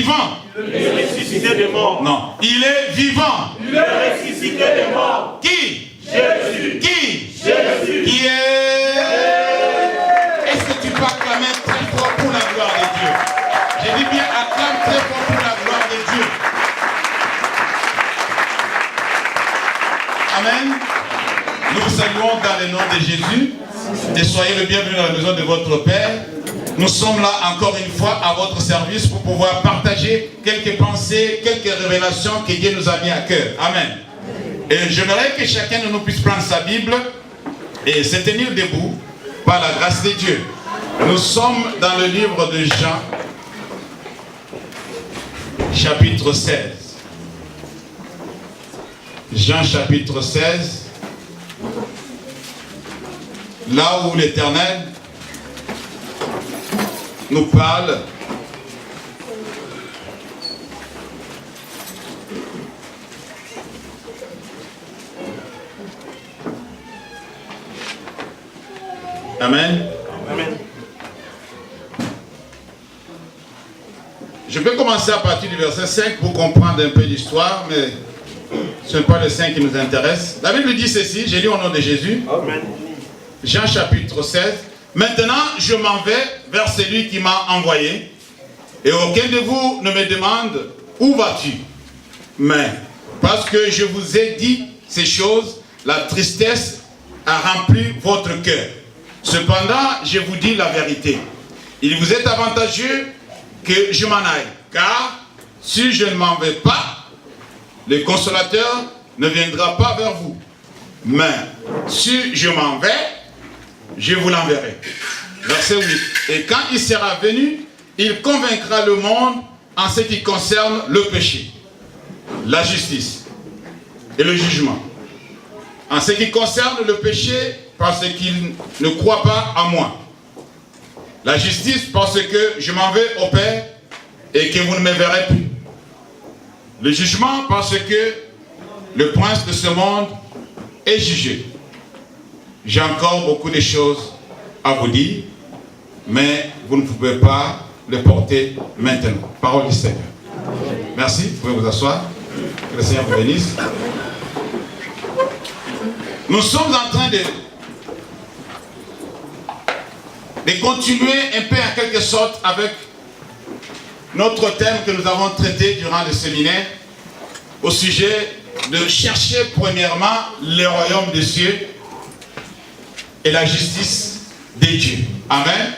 vivant. Il est ressuscité des morts. Non, il est vivant. Il est ressuscité des morts. Qui? Jésus. Qui? Jésus. Qui est? Est-ce que tu peux acclamer très fort pour la gloire de Dieu? J'ai dit bien, acclame très fort pour la gloire de Dieu. Amen. Nous vous saluons dans le nom de Jésus et soyez le bienvenu dans la maison de votre Père. Nous sommes là encore une fois à votre service pour pouvoir partager quelques pensées, quelques révélations que Dieu nous a mis à cœur. Amen. Et j'aimerais que chacun de nous puisse prendre sa Bible et se tenir debout par la grâce de Dieu. Nous sommes dans le livre de Jean, chapitre 16. Jean chapitre 16. Là où l'Éternel nous parle Amen. Amen. Je peux commencer à partir du verset 5 pour comprendre un peu l'histoire, mais ce n'est pas le 5 qui nous intéresse. La Bible dit ceci, j'ai lu au nom de Jésus. Amen. Jean chapitre 16. Maintenant, je m'en vais vers celui qui m'a envoyé, et aucun de vous ne me demande où vas-tu. Mais parce que je vous ai dit ces choses, la tristesse a rempli votre cœur. Cependant, je vous dis la vérité. Il vous est avantageux que je m'en aille, car si je ne m'en vais pas, le consolateur ne viendra pas vers vous. Mais si je m'en vais, je vous l'enverrai. Verset 8. Et quand il sera venu, il convaincra le monde en ce qui concerne le péché, la justice et le jugement. En ce qui concerne le péché, parce qu'il ne croit pas à moi. La justice, parce que je m'en vais au Père et que vous ne me verrez plus. Le jugement, parce que le prince de ce monde est jugé. J'ai encore beaucoup de choses à vous dire, mais vous ne pouvez pas les porter maintenant. Parole du Seigneur. Merci, vous pouvez vous asseoir. Que le Seigneur vous bénisse. Nous sommes en train de continuer un peu en quelque sorte avec notre thème que nous avons traité durant le séminaire au sujet de chercher premièrement le royaume des cieux et la justice des dieux. Amen.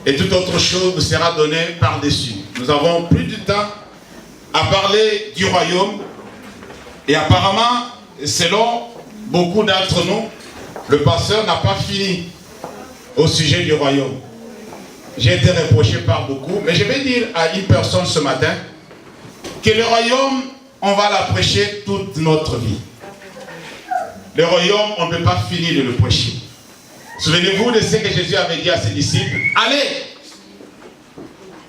Et toute autre chose nous sera donnée par-dessus. Nous avons plus de temps à parler du royaume et apparemment, selon beaucoup d'entre nous, le pasteur n'a pas fini au sujet du royaume. J'ai été reproché par beaucoup, mais je vais dire à une personne ce matin que le royaume, on va la prêcher toute notre vie. Le royaume, on ne peut pas finir de le prêcher. Souvenez-vous de ce que Jésus avait dit à ses disciples. Allez,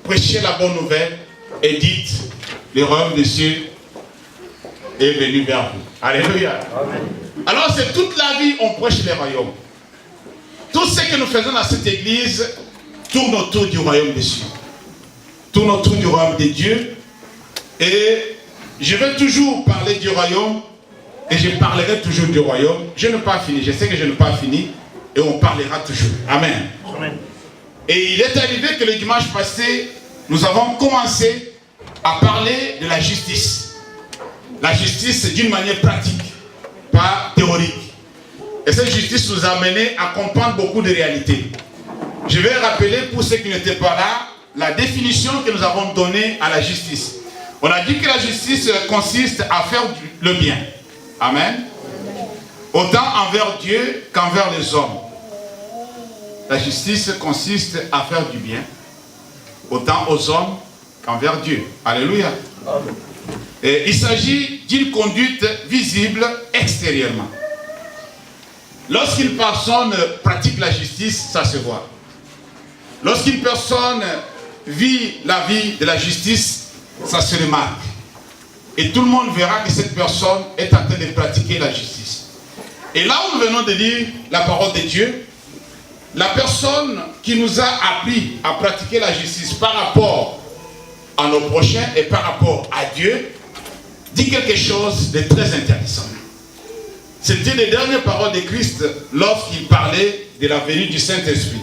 prêchez la bonne nouvelle et dites, le royaume des cieux est venu vers vous. Alléluia. Amen. Alors c'est toute la vie on prêche le royaume. Tout ce que nous faisons dans cette église tourne autour du royaume des cieux. Tourne autour du royaume des dieux. Et je vais toujours parler du royaume. Et je parlerai toujours du royaume. Je n'ai pas fini. Je sais que je n'ai pas fini. Et on parlera toujours. Amen. Amen. Et il est arrivé que le dimanche passé, nous avons commencé à parler de la justice. La justice d'une manière pratique, pas théorique. Et cette justice nous a mené à comprendre beaucoup de réalités. Je vais rappeler pour ceux qui n'étaient pas là, la définition que nous avons donnée à la justice. On a dit que la justice consiste à faire le bien. Amen. Autant envers Dieu qu'envers les hommes. La justice consiste à faire du bien, autant aux hommes qu'envers Dieu. Alléluia. Amen. Et il s'agit d'une conduite visible extérieurement. Lorsqu'une personne pratique la justice, ça se voit. Lorsqu'une personne vit la vie de la justice, ça se remarque. Et tout le monde verra que cette personne est en train de pratiquer la justice. Et là où nous venons de lire la parole de Dieu, la personne qui nous a appris à pratiquer la justice par rapport à nos prochains et par rapport à Dieu, dit quelque chose de très intéressant. C'était les dernières paroles de Christ lorsqu'il parlait de la venue du Saint-Esprit.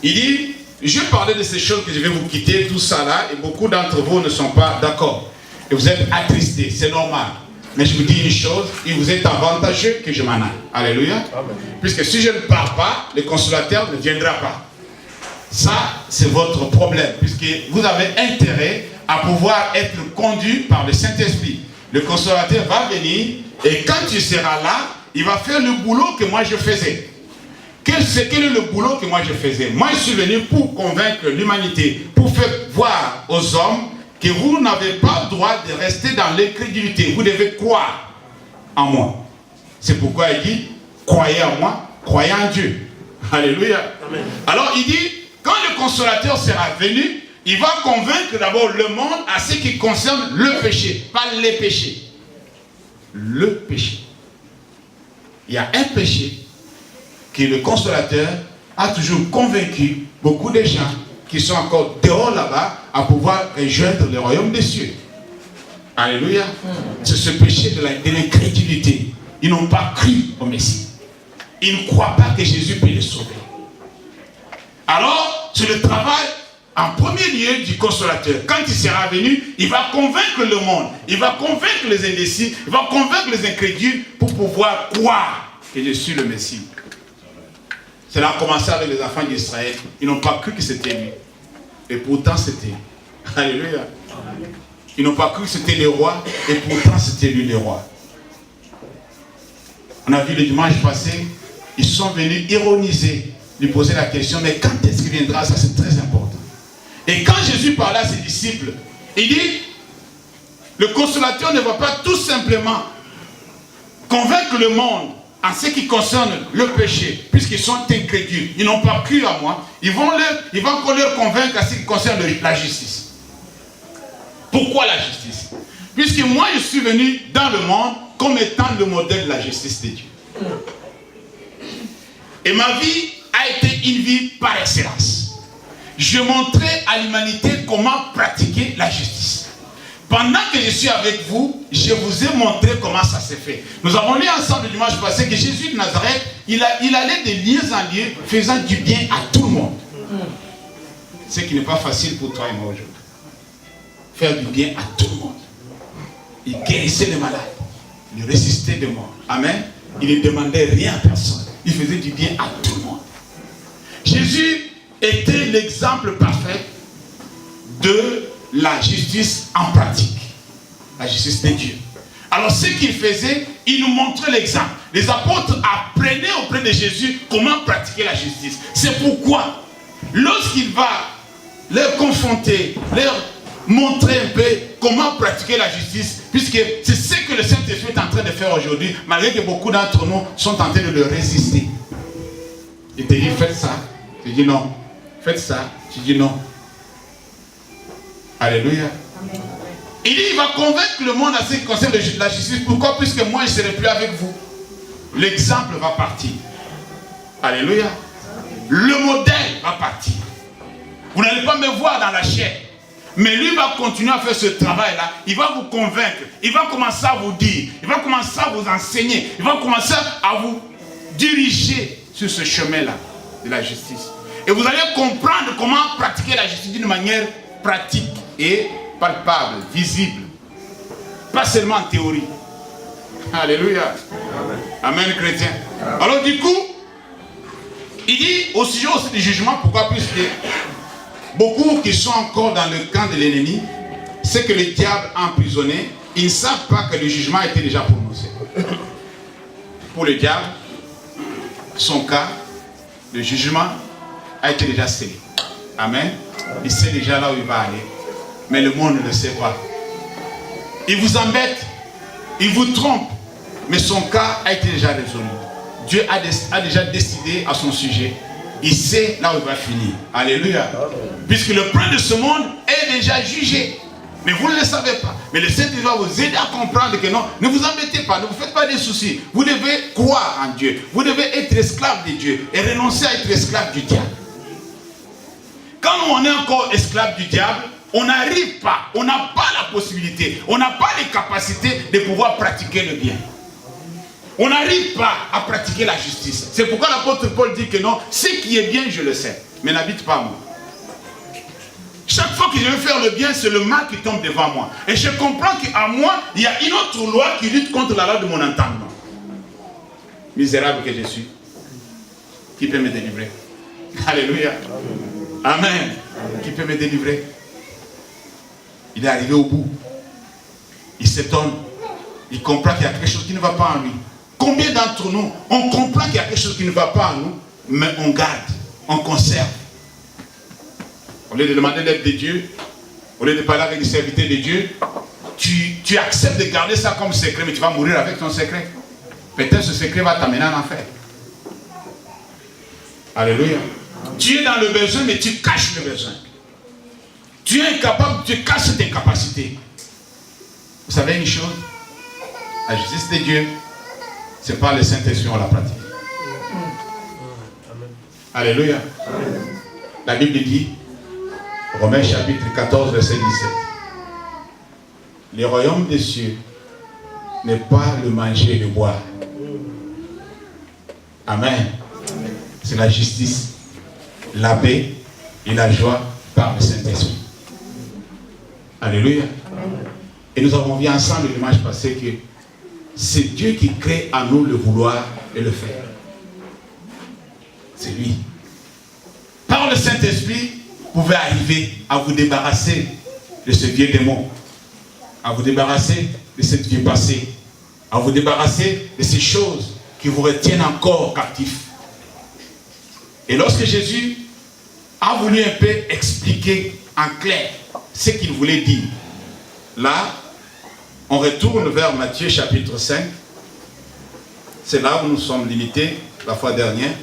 Il dit, je parlais de ces choses que je vais vous quitter, tout ça là, et beaucoup d'entre vous ne sont pas d'accord. Et vous êtes attristés, c'est normal. Mais je vous dis une chose, il vous est avantageux que je m'en aille. Alléluia. Amen. Puisque si je ne pars pas, le consolateur ne viendra pas. Ça, c'est votre problème, puisque vous avez intérêt à pouvoir être conduit par le Saint-Esprit. Le consolateur va venir, et quand tu seras là, il va faire le boulot que moi je faisais. Quel est le boulot que moi je faisais? Moi, je suis venu pour convaincre l'humanité, pour faire voir aux hommes que vous n'avez pas le droit de rester dans l'incrédulité. Vous devez croire en moi. C'est pourquoi il dit, croyez en moi, croyez en Dieu. Alléluia. Amen. Alors il dit, quand le consolateur sera venu, il va convaincre d'abord le monde à ce qui concerne le péché, pas les péchés. Le péché. Il y a un péché que le consolateur a toujours convaincu beaucoup de gens qui sont encore dehors là-bas à pouvoir rejoindre le royaume des cieux. Alléluia. C'est ce péché de l'incrédulité. Ils n'ont pas cru au Messie. Ils ne croient pas que Jésus peut les sauver. Alors, c'est le travail en premier lieu du consolateur. Quand il sera venu, il va convaincre le monde. Il va convaincre les indécis. Il va convaincre les incrédules pour pouvoir croire que je suis le Messie. Cela a commencé avec les enfants d'Israël. Ils n'ont pas cru que c'était lui. Et pourtant c'était. Alléluia. Ils n'ont pas cru que c'était le roi. Et pourtant c'était lui le roi. On a vu le dimanche passé, ils sont venus ironiser, lui poser la question, mais quand est-ce qu'il viendra? Ça c'est très important. Et quand Jésus parlait à ses disciples, il dit, le consolateur ne va pas tout simplement convaincre le monde en ce qui concerne le péché, puisqu'ils sont incrédules, ils n'ont pas cru à moi, il va encore leur convaincre en ce qui concerne la justice. Pourquoi la justice? Puisque moi je suis venu dans le monde comme étant le modèle de la justice de Dieu. Et ma vie a été une vie par excellence. Je montrais à l'humanité comment pratiquer la justice. Pendant que je suis avec vous, je vous ai montré comment ça s'est fait. Nous avons lu ensemble le dimanche passé que Jésus de Nazareth, il allait de lieu en lieu, faisant du bien à tout le monde. Ce qui n'est pas facile pour toi et moi aujourd'hui. Faire du bien à tout le monde. Il guérissait les malades. Il résistait des morts. Amen. Il ne demandait rien à personne. Il faisait du bien à tout le monde. Jésus était l'exemple parfait de la justice en pratique. La justice de Dieu. Alors ce qu'il faisait, il nous montrait l'exemple. Les apôtres apprenaient auprès de Jésus comment pratiquer la justice. C'est pourquoi, lorsqu'il va leur confronter, leur montrer un peu comment pratiquer la justice, puisque c'est ce que le Saint-Esprit est en train de faire aujourd'hui, malgré que beaucoup d'entre nous sont en train de le résister. Il te dit, faites ça. Tu dis non. Faites ça. Tu dis non. Alléluia. Amen. Il dit, il va convaincre le monde à ce qui concerne la justice. Pourquoi? Puisque moi, je ne serai plus avec vous. L'exemple va partir. Alléluia. Le modèle va partir. Vous n'allez pas me voir dans la chair. Mais lui va continuer à faire ce travail-là. Il va vous convaincre. Il va commencer à vous dire. Il va commencer à vous enseigner. Il va commencer à vous diriger sur ce chemin-là de la justice. Et vous allez comprendre comment pratiquer la justice d'une manière pratique et palpable, visible. Pas seulement en théorie. Alléluia. Amen, chrétien. Alors du coup, il dit au sujet aussi du jugement, pourquoi? Puisque beaucoup qui sont encore dans le camp de l'ennemi, c'est que le diable a emprisonné, ils ne savent pas que le jugement a été déjà prononcé. Pour le diable, son cas, le jugement a été déjà scellé. Amen. Il sait déjà là où il va aller. Mais le monde ne le sait pas. Il vous embête, il vous trompe, mais son cas a été déjà résolu. Dieu a déjà décidé à son sujet. Il sait là où il va finir. Alléluia. Puisque le prince de ce monde est déjà jugé. Mais vous ne le savez pas. Mais le Saint-Esprit va vous aider à comprendre que non, ne vous embêtez pas, ne vous faites pas des soucis. Vous devez croire en Dieu. Vous devez être esclave de Dieu et renoncer à être esclave du diable. Quand on est encore esclave du diable, on n'arrive pas, on n'a pas la possibilité, on n'a pas les capacités de pouvoir pratiquer le bien. On n'arrive pas à pratiquer la justice. C'est pourquoi l'apôtre Paul dit que non, ce qui est bien, je le sais, mais n'habite pas moi. Chaque fois que je veux faire le bien, c'est le mal qui tombe devant moi. Et je comprends qu'à moi, il y a une autre loi qui lutte contre la loi de mon entendement. Misérable que je suis. Qui peut me délivrer? Alléluia. Amen. Qui peut me délivrer? Il est arrivé au bout. Il s'étonne. Il comprend qu'il y a quelque chose qui ne va pas en lui. Combien d'entre nous, on comprend qu'il y a quelque chose qui ne va pas en nous, mais on garde, on conserve. Au lieu de demander l'aide de Dieu, au lieu de parler avec les serviteurs de Dieu, tu acceptes de garder ça comme secret, mais tu vas mourir avec ton secret. Peut-être ce secret va t'amener en enfer. Alléluia. Tu es dans le besoin, mais tu caches le besoin. Tu es incapable, tu caches tes capacités. Vous savez une chose? La justice de Dieu, c'est pas le Saint-Esprit, on la pratique. Alléluia. La Bible dit, Romains chapitre 14, verset 17. Le royaume des cieux n'est pas le manger et le boire. Amen. C'est la justice, la paix et la joie par le Saint-Esprit. Alléluia. Et nous avons vu ensemble le dimanche passé que c'est Dieu qui crée en nous le vouloir et le faire. C'est lui. Par le Saint-Esprit, vous pouvez arriver à vous débarrasser de ce vieux démon, à vous débarrasser de cette vie passée, à vous débarrasser de ces choses qui vous retiennent encore captifs. Et lorsque Jésus a voulu un peu expliquer en clair ce qu'il voulait dire, là, on retourne vers Matthieu chapitre 5. C'est là où nous sommes limités la fois dernière.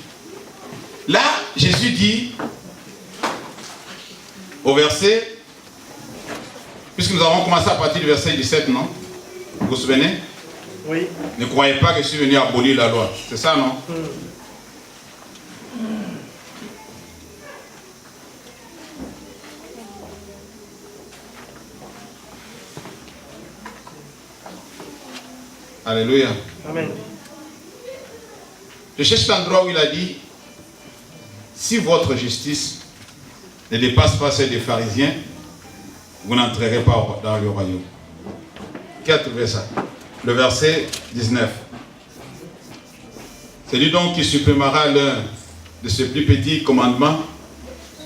Là, Jésus dit, au verset, puisque nous avons commencé à partir du verset 17, non? Vous vous souvenez? Oui. Ne croyez pas que je suis venu abolir la loi. C'est ça, non? Alléluia. Amen. Je cherche l'endroit où il a dit, si votre justice ne dépasse pas celle des pharisiens, vous n'entrerez pas dans le royaume. Qui a trouvé ça? Le verset 19. C'est lui donc qui supprimera l'un de ses plus petits commandements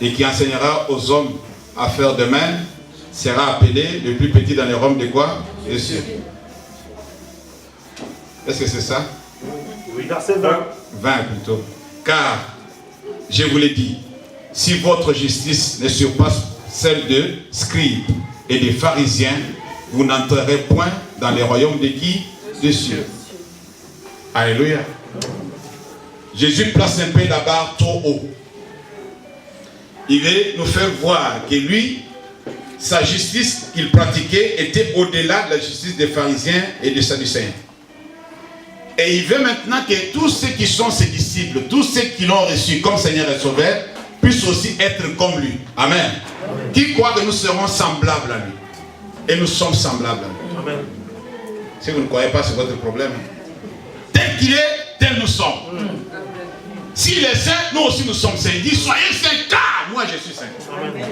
et qui enseignera aux hommes à faire de même, sera appelé le plus petit dans les royaumes de quoi? Des cieux. Est-ce que c'est ça? Oui, verset 20. 20 plutôt. Car, je vous l'ai dit, si votre justice ne surpasse celle de scribes et des pharisiens, vous n'entrerez point dans les royaumes de qui? Des cieux. Alléluia. Jésus place un peu la barre trop haut. Il veut nous faire voir que lui, sa justice qu'il pratiquait était au-delà de la justice des pharisiens et des sadducéens. Et il veut maintenant que tous ceux qui sont ses disciples, tous ceux qui l'ont reçu comme Seigneur et Sauveur, puissent aussi être comme lui. Amen. Amen. Qui croit que nous serons semblables à lui? Et nous sommes semblables à lui. Amen. Si vous ne croyez pas, c'est votre problème. Tel qu'il est, tel nous sommes. S'il est saint, nous aussi nous sommes saints. Il dit, soyez saints car moi je suis saint. Amen.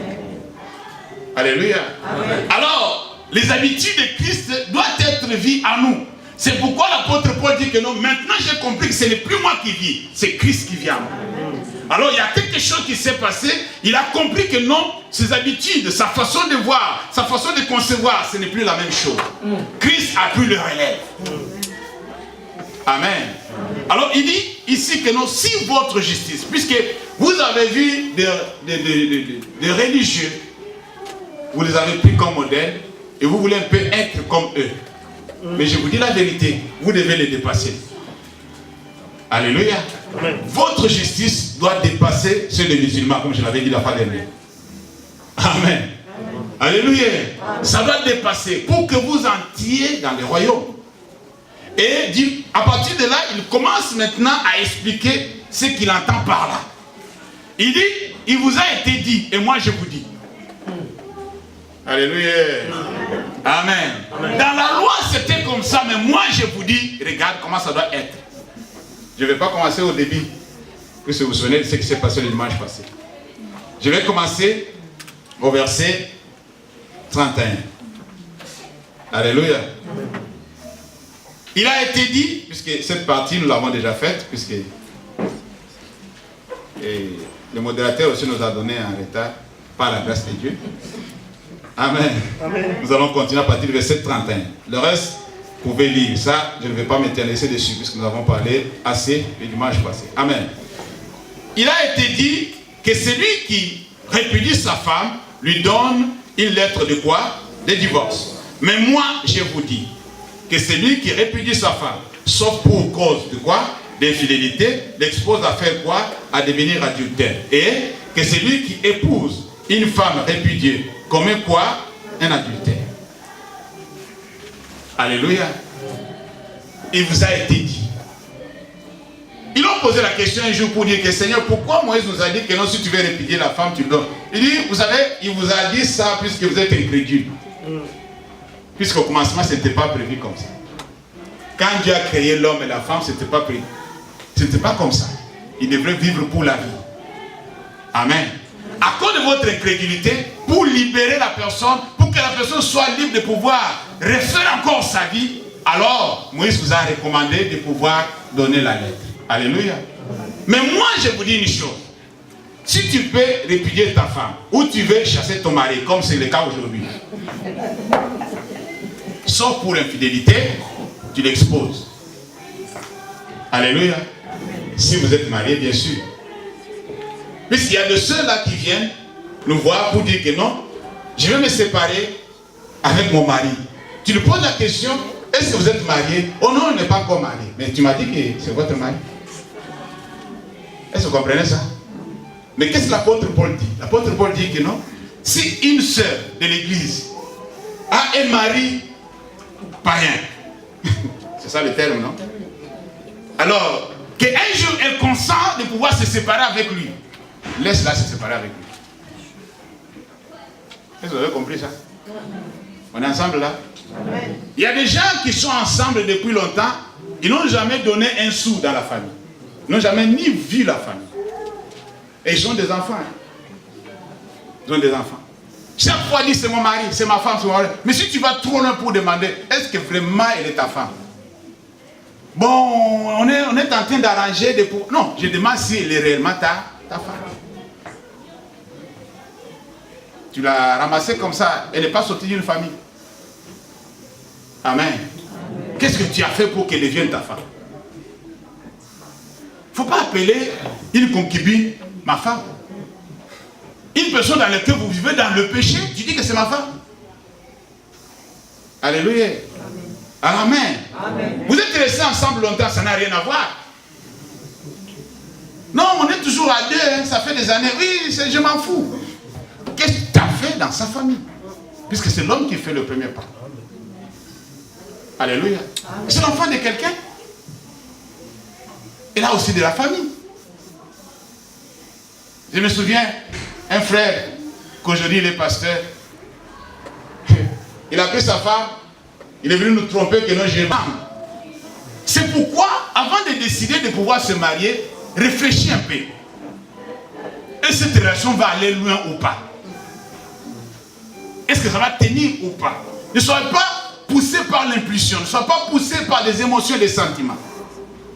Alléluia. Amen. Alors, les habitudes de Christ doivent être vues en nous. C'est pourquoi l'apôtre Paul dit que non, maintenant j'ai compris que ce n'est plus moi qui vis, c'est Christ qui vit en moi. Alors il y a quelque chose qui s'est passé, il a compris que non, ses habitudes, sa façon de voir, sa façon de concevoir, ce n'est plus la même chose. Christ a pris le relève. Amen. Alors il dit ici que non, si votre justice, puisque vous avez vu des religieux, vous les avez pris comme modèle, et vous voulez un peu être comme eux. Mais je vous dis la vérité, vous devez les dépasser. Alléluia. Amen. Votre justice doit dépasser celle des musulmans, comme je l'avais dit la fois dernière. Amen. Alléluia. Ça doit dépasser pour que vous entriez dans le royaume. Et à partir de là, il commence maintenant à expliquer ce qu'il entend par là. Il dit, il vous a été dit, et moi je vous dis. Alléluia. Amen. Amen. Dans la loi, c'était comme ça, mais moi je vous dis, regarde comment ça doit être. Je ne vais pas commencer au début, puisque vous vous souvenez de ce qui s'est passé le dimanche passé. Je vais commencer au verset 31. Alléluia. Il a été dit, puisque cette partie nous l'avons déjà faite, puisque le modérateur aussi nous a donné un retard par la grâce de Dieu. Amen. Amen. Nous allons continuer à partir du verset 31. Le reste, vous pouvez lire. Ça, je ne vais pas m'éterniser dessus, puisque nous avons parlé assez le dimanche passé. Amen. Il a été dit que celui qui répudie sa femme lui donne une lettre de quoi? De divorce. Mais moi, je vous dis que celui qui répudie sa femme, sauf pour cause de quoi? D'infidélité, l'expose à faire quoi? À devenir adultère. Et que celui qui épouse une femme répudiée commet quoi? Un adultère. Alléluia. Il vous a été dit. Ils ont posé la question un jour pour dire que Seigneur, pourquoi Moïse nous a dit que non, si tu veux répudier la femme, tu le donnes? Il dit, vous savez, il vous a dit ça puisque vous êtes incrédule. Puisqu'au commencement, ce n'était pas prévu comme ça. Quand Dieu a créé l'homme et la femme, ce n'était pas prévu. Ce n'était pas comme ça. Ils devraient vivre pour la vie. Amen. À cause de votre incrédulité, pour libérer la personne, pour que la personne soit libre de pouvoir refaire encore sa vie, alors Moïse vous a recommandé de pouvoir donner la lettre. Alléluia. Mais moi, je vous dis une chose. Si tu peux répudier ta femme, ou tu veux chasser ton mari, comme c'est le cas aujourd'hui, sauf pour infidélité, tu l'exposes. Alléluia. Si vous êtes marié, bien sûr. Puisqu'il y a de ceux-là qui viennent nous voir pour dire que non, je vais me séparer avec mon mari. Tu lui poses la question, est-ce que vous êtes marié? Oh non, on n'est pas encore marié. Mais tu m'as dit que c'est votre mari. Est-ce que vous comprenez ça? Mais qu'est-ce que l'apôtre Paul dit? L'apôtre Paul dit que non. Si une sœur de l'église a un mari païen, c'est ça le terme, non? Alors, qu'un jour elle consent de pouvoir se séparer avec lui, laisse-la se séparer avec lui. Est-ce que vous avez compris ça? On est ensemble là? Il y a des gens qui sont ensemble depuis longtemps, ils n'ont jamais donné un sou dans la famille. Ils n'ont jamais ni vu la famille. Et ils ont des enfants. Ils ont des enfants. Chaque fois, ils disent c'est mon mari, c'est ma femme, c'est mon mari. Mais si tu vas trop loin pour demander, est-ce que vraiment elle est ta femme? Bon, on est en train d'arranger des... Non, je demande si elle est réellement ta femme. Tu l'as ramassée comme ça, elle n'est pas sortie d'une famille. Amen. Qu'est-ce que tu as fait pour qu'elle devienne ta femme? Il ne faut pas appeler une concubine ma femme. Une personne dans laquelle vous vivez dans le péché, tu dis que c'est ma femme. Alléluia. Amen. Amen. Vous êtes restés ensemble longtemps, ça n'a rien à voir. Non, on est toujours à deux, hein, ça fait des années. Oui, je m'en fous. Qu'est-ce que tu as fait dans sa famille? Puisque c'est l'homme qui fait le premier pas. Alléluia. C'est l'enfant de quelqu'un. Et là aussi de la famille. Je me souviens, un frère, qu'aujourd'hui il est pasteur, il a pris sa femme, il est venu nous tromper que non, j'ai mal. C'est pourquoi, avant de décider de pouvoir se marier, réfléchis un peu. Est-ce que cette relation va aller loin ou pas? Est-ce que ça va tenir ou pas? Ne soyez pas poussé par l'impulsion, ne soyez pas poussé par des émotions et des sentiments.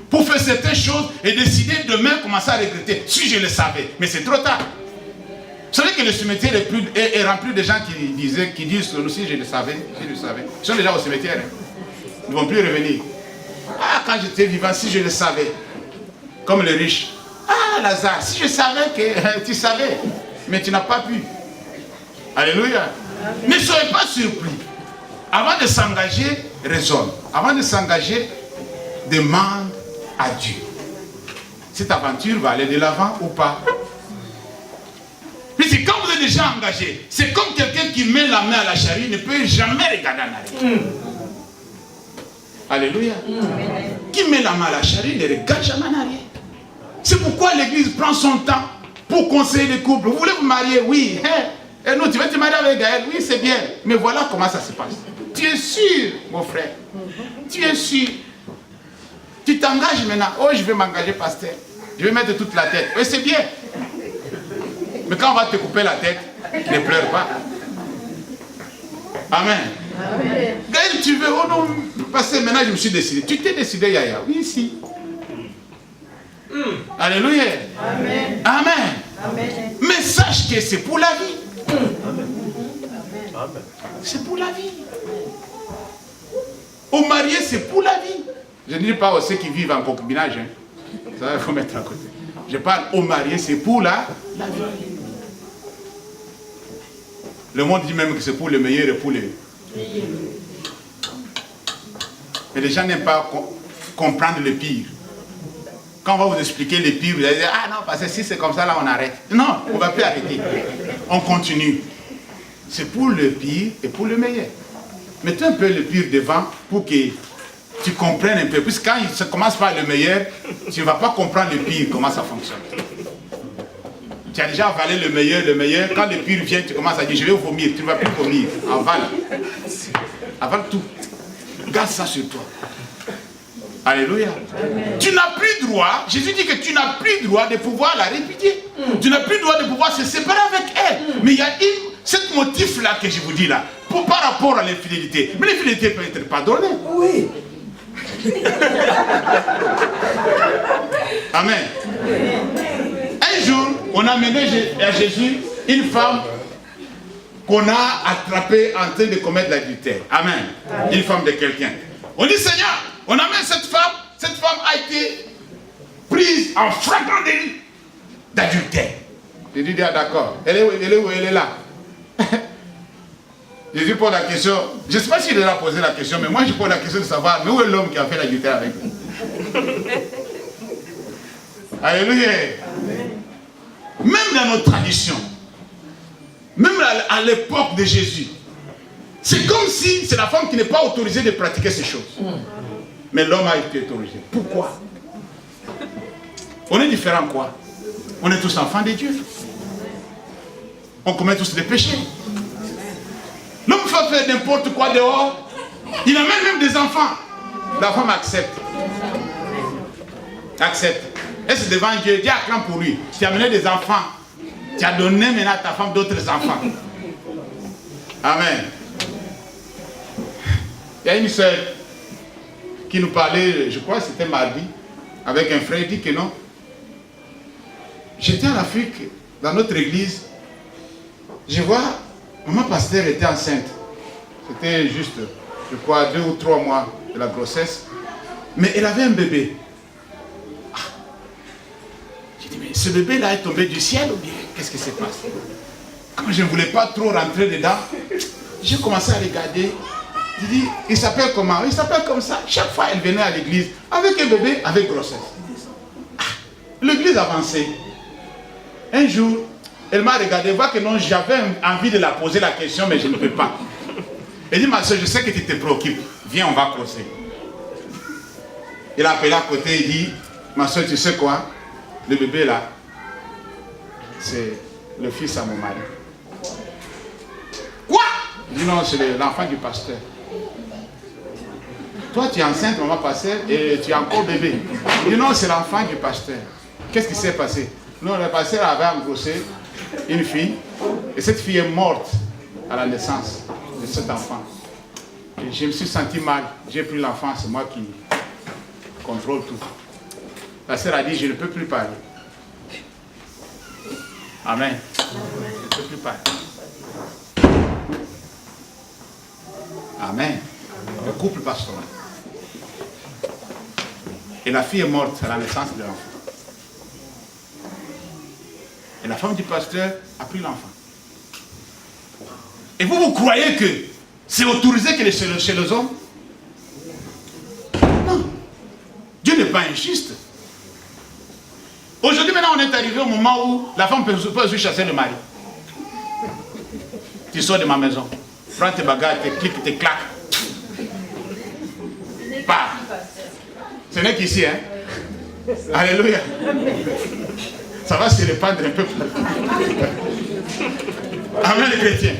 Pour faire certaines choses et décider demain commencer à regretter. Si je le savais, mais c'est trop tard. Vous savez que le cimetière est rempli de gens qui disent si je le savais, Ils sont déjà au cimetière. Hein. Ils ne vont plus revenir. Ah, quand j'étais vivant, si je le savais. Comme les riches. Ah, Lazare, si je savais que tu savais, mais tu n'as pas pu. Alléluia. Amen. Ne soyez pas surpris. Avant de s'engager, raisonne. Avant de s'engager, demande à Dieu. Cette aventure va aller de l'avant ou pas? Puisque quand vous êtes déjà engagé, c'est comme quelqu'un qui met la main à la charrue, ne peut jamais regarder en arrière. Alléluia. Qui met la main à la charrue ne regarde jamais en arrière. C'est pourquoi l'église prend son temps pour conseiller les couples. Vous voulez vous marier? Oui. Et nous, tu veux te marier avec Gaël? Oui, c'est bien. Mais voilà comment ça se passe. Tu es sûr, mon frère? Tu es sûr? Tu t'engages maintenant. Oh, je vais m'engager, pasteur. Je vais mettre toute la tête. Oui, c'est bien. Mais quand on va te couper la tête, ne pleure pas. Amen. Amen. Gaël, tu veux? Oh non, pasteur, maintenant je me suis décidé. Tu t'es décidé, Yaya? Oui, si. Alléluia. Amen. Amen. Amen. Mais sache que c'est pour la vie. Amen. C'est pour la vie. Au marié, c'est pour la vie. Je ne dis pas aux ceux qui vivent en concubinage. Hein. Ça, il faut mettre à côté. Je parle au marié, c'est pour la vie. Le monde dit même que c'est pour le meilleur et pour les... Mais les gens n'aiment pas comprendre le pire. Quand on va vous expliquer le pire, vous allez dire, ah non, parce que si c'est comme ça, là, on arrête. Non, on ne va plus arrêter. On continue. C'est pour le pire et pour le meilleur. Mettez un peu le pire devant pour que tu comprennes un peu. Puisque quand ça commence par le meilleur, tu ne vas pas comprendre le pire, comment ça fonctionne. Tu as déjà avalé le meilleur. Quand le pire vient, tu commences à dire, je vais vomir. Tu ne vas plus vomir. Avale. Avale tout. Garde ça sur toi. Alléluia. Amen. Tu n'as plus droit, Jésus dit que tu n'as plus droit de pouvoir la répudier. Tu n'as plus droit de pouvoir se séparer avec elle. Mais il y a ce motif-là que je vous dis là, par rapport à l'infidélité. Mais l'infidélité peut être pardonnée. Oui. Amen. Un jour, on a amené à Jésus une femme qu'on a attrapée en train de commettre l'adultère. Amen. Une femme de quelqu'un. On dit, Seigneur, on amène cette femme a été prise en flagrant délit d'adultère. Jésus dit, ah, d'accord, elle est où? Elle est là. Jésus pose la question, je ne sais pas s'il a posé la question, mais moi je pose la question de savoir, mais où est l'homme qui a fait l'adultère avec lui? Alléluia. Même dans nos traditions, même à l'époque de Jésus, c'est comme si c'est la femme qui n'est pas autorisée de pratiquer ces choses. Mais l'homme a été autorisé. Pourquoi? On est différents quoi? On est tous enfants de Dieu. On commet tous des péchés. L'homme peut faire n'importe quoi dehors. Il amène même des enfants. La femme accepte. Accepte. Et c'est devant Dieu. Dieu acclame pour lui. Tu as amené des enfants. Tu as donné maintenant à ta femme d'autres enfants. Amen. Il y a une soeur qui nous parlait, je crois que c'était mardi, avec un frère, il dit que non. J'étais en Afrique, dans notre église, je vois, maman pasteur était enceinte. C'était juste, je crois, 2 ou 3 mois de la grossesse. Mais elle avait un bébé. Ah. J'ai dit, mais ce bébé-là est tombé du ciel ou bien qu'est-ce qui s'est passé? Quand je ne voulais pas trop rentrer dedans, j'ai commencé à regarder. Il dit, il s'appelle comment? Il s'appelle comme ça. Chaque fois, elle venait à l'église avec un bébé, avec grossesse. Ah, l'église avançait. Un jour, elle m'a regardé, voit que non, j'avais envie de la poser la question, mais je ne peux pas. Elle dit, ma soeur, je sais que tu te préoccupes. Viens, on va creuser. Il a appelé à côté, il dit, ma soeur, tu sais quoi? Le bébé là, c'est le fils à mon mari. Quoi? Il dit, non, c'est l'enfant du pasteur. Toi, tu es enceinte, maman pasteur, et tu es encore bébé. Il dit, non, c'est l'enfant du pasteur. Qu'est-ce qui s'est passé? Non, le pasteur avait engrossé une fille, et cette fille est morte à la naissance de cet enfant. Et je me suis senti mal. J'ai pris l'enfant, c'est moi qui contrôle tout. La sœur a dit, je ne peux plus parler. Amen. Je ne peux plus parler. Amen. Le couple pastoral. Et la fille est morte à la naissance de l'enfant. Et la femme du pasteur a pris l'enfant. Et vous, vous croyez que c'est autorisé que chez les hommes? Non. Dieu n'est pas injuste. Aujourd'hui, maintenant, on est arrivé au moment où la femme peut aussi chasser le mari. Tu sors de ma maison. Prends tes bagages, tes clics, tes claques. Pars. Ce n'est qu'ici, hein. Alléluia. ça va se répandre un peu partout. Amen, les chrétiens.